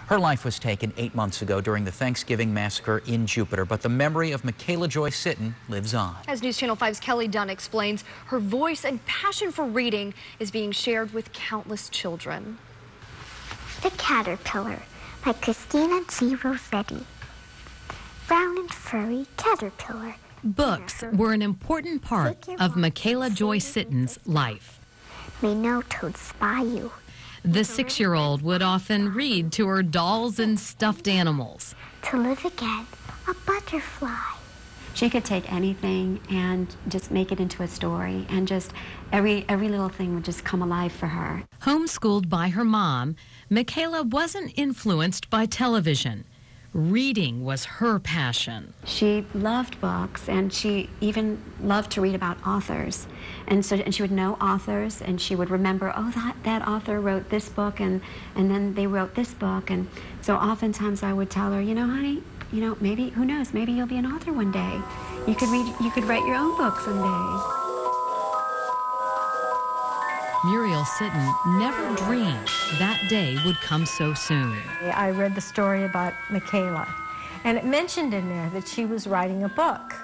Her life was taken 8 months ago during the Thanksgiving massacre in Jupiter, but the memory of Makayla Joy Sitton lives on. As News Channel 5's Kelly Dunn explains, her voice and passion for reading is being shared with countless children. The Caterpillar by Christina G. Rossetti. Brown and furry caterpillar. Books were an important part of Makayla Joy Sitton's life. May no toad spy you. The 6-year-old would often read to her dolls and stuffed animals. To live again, a butterfly. She could take anything and just make it into a story, and just every little thing would just come alive for her. Homeschooled by her mom, Makayla wasn't influenced by television. Reading was her passion. She loved books, and she even loved to read about authors. And she would know authors, and she would remember, oh, that author wrote this book, and then they wrote this book. And so oftentimes I would tell her, you know, honey, you know, maybe, who knows, maybe you'll be an author one day. You could write your own book someday. Muriel Sitton never dreamed that day would come so soon. I read the story about Makayla, and it mentioned in there that she was writing a book.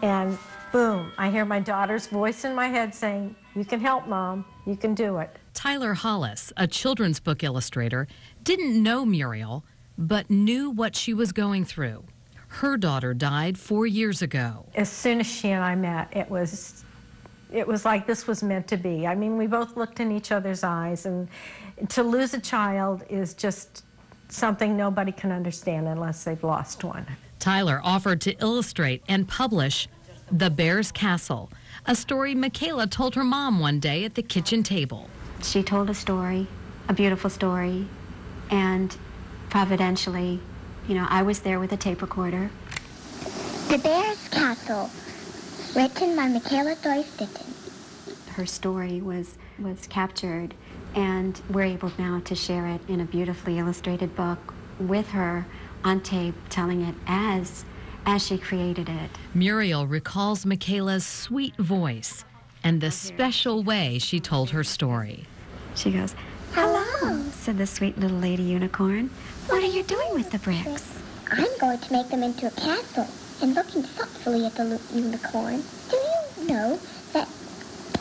And boom, I hear my daughter's voice in my head saying, "You can help, Mom. You can do it." Tyler Hollis, a children's book illustrator, didn't know Muriel, but knew what she was going through. Her daughter died 4 years ago. As soon as she and I met, it was like this was meant to be. I mean, we both looked in each other's eyes, and to lose a child is just something nobody can understand unless they've lost one. Tyler offered to illustrate and publish The Bear's Castle, a story Makayla told her mom one day at the kitchen table. She told a story, a beautiful story, and providentially, you know, I was there with a tape recorder. The Bear's Castle, written by Makayla Joy Sitton. Her story was captured, and we're able now to share it in a beautifully illustrated book with her on tape, telling it as she created it. Muriel recalls Makayla's sweet voice and the special way she told her story. She goes, "Hello," said the sweet little lady unicorn. "What are you doing with the bricks?" I'm going to make them into a castle. And looking thoughtfully at the unicorn, do you know that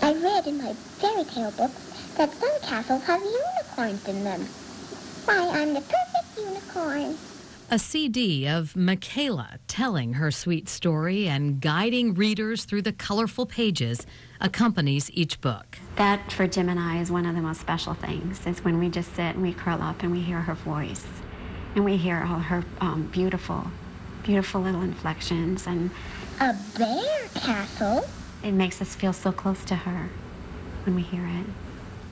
I read in my fairy tale books that some castles have unicorns in them? Why, I'm the perfect unicorn. A CD of Makayla telling her sweet story and guiding readers through the colorful pages accompanies each book. That, for Jim and I, is one of the most special things, is when we just sit and we curl up and we hear her voice. And we hear all her beautiful little inflections, and A bear castle? it makes us feel so close to her when we hear it.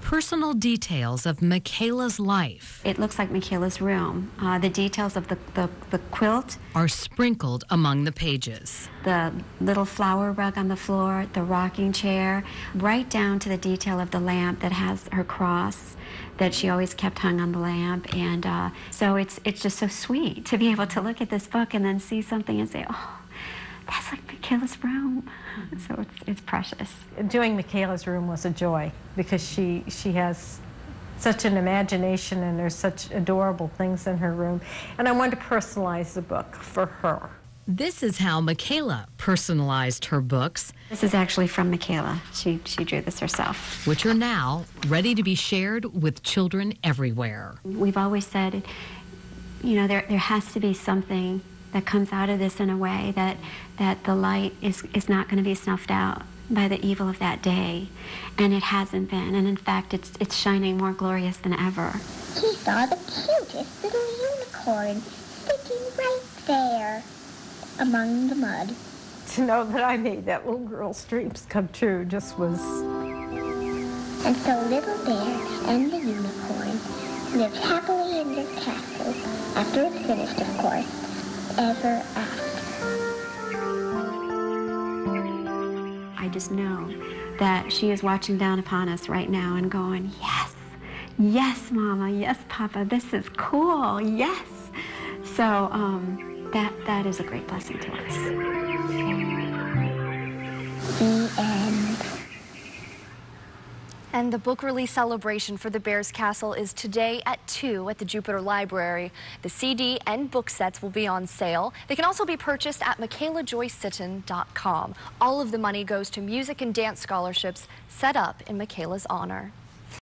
Personal details of Makayla's life It looks like Makayla's room. The details of the quilt, are sprinkled among the pages. the little flower rug on the floor, the rocking chair, right down to the detail of the lamp that has her cross that she always kept hung on the lamp. And so it's just so sweet to be able to look at this book and then see something and say, oh, that's like Makayla's room. So it's precious. Doing Makayla's room was a joy because she has such an imagination, and there's such adorable things in her room. And I wanted to personalize the book for her. This is how Makayla personalized her books, This is actually from Makayla. She drew this herself. which are now ready to be shared with children everywhere. We've always said, you know, there has to be something that comes out of this in a way that the light is not going to be snuffed out by the evil of that day. And it hasn't been. And in fact, it's shining more glorious than ever. He saw the cutest little unicorn sitting right there among the mud. To know that I made that little girl's dreams come true just was... And so Little Bear and the unicorn lived happily in their castle, after it's finished, of course, ever after. I just know that she is watching down upon us right now and going, yes, yes, Mama, yes, Papa, this is cool, yes. So that is a great blessing to us. The end. And the book release celebration for The Bears Castle is today at 2 at the Jupiter Library. The CD and book sets will be on sale. They can also be purchased at MakaylaJoySitton.com. All of the money goes to music and dance scholarships set up in Makayla's honor.